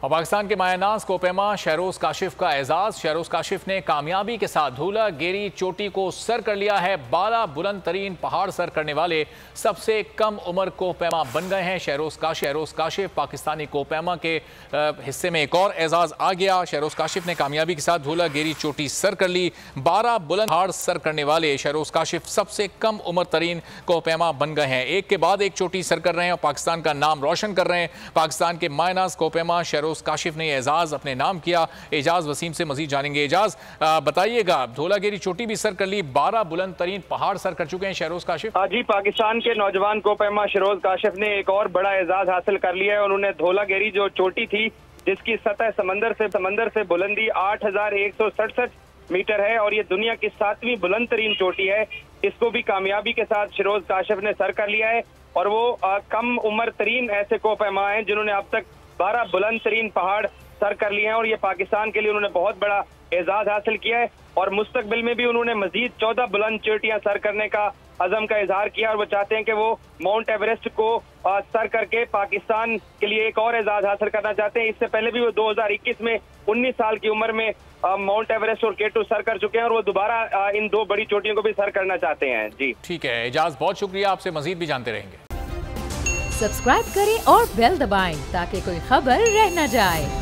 और पाकिस्तान के मायानाज कोपेमा शहरोज काशिफ का एजाज। शहरोज काशिफ ने कामयाबी के साथ धूलागेरी चोटी को सर कर लिया है। 12 बुलंद तरीन पहाड़ सर करने वाले सबसे कम उम्र कोपेमा बन गए हैं शहरोज काशिफ। पाकिस्तानी कोपेमा के हिस्से में एक और एजाज आ गया। शहरोज काशिफ ने कामयाबी के साथ धूलागेरी चोटी सर कर ली। 12 बुलंद पहाड़ सर करने वाले शहरोज काशिफ सबसे कम उम्र तरीन कोपेमा बन गए हैं। एक के बाद एक चोटी सर कर रहे हैं और पाकिस्तान का नाम रोशन कर रहे हैं। पाकिस्तान के मायनाज कोपेमा शहरोज काशिफ ने एजाज अपने नाम किया। एजाज वसीम से मजीद जानेंगे। एजाज बताइएगा, धूलागेरी चोटी भी सर कर ली, 12 बुलंद तरीन पहाड़ सर कर चुके हैं शहरोज काशिफ। जी, पाकिस्तान के नौजवान कोपेमा शहरोज काशिफ ने एक और बड़ा एजाज हासिल कर लिया है। उन्होंने धूलागेरी जो चोटी थी जिसकी सतह समंदर से बुलंदी 8167 मीटर है और ये दुनिया की 7वीं बुलंद तरीन चोटी है, इसको भी कामयाबी के साथ शहरोज काशिफ ने सर कर लिया है। और वो कम उम्र तरीन ऐसे कोपेमा हैं जिन्होंने अब तक 12 बुलंद तरीन पहाड़ सर कर लिए हैं और ये पाकिस्तान के लिए उन्होंने बहुत बड़ा एजाज हासिल किया है। और मुस्तकबिल में भी उन्होंने मजीद 14 बुलंद चोटियां सर करने का अज़म का इजहार किया और वो चाहते हैं कि वो माउंट एवरेस्ट को सर करके पाकिस्तान के लिए एक और एजाज हासिल करना चाहते हैं। इससे पहले भी वो 2021 में 19 साल की उम्र में माउंट एवरेस्ट और K2 सर कर चुके हैं और वो दोबारा इन 2 बड़ी चोटियों को भी सर करना चाहते हैं। जी ठीक है एजाज, बहुत शुक्रिया, आपसे मजीद भी जानते रहेंगे। सब्सक्राइब करें और बेल दबाएं ताकि कोई खबर रह न जाए।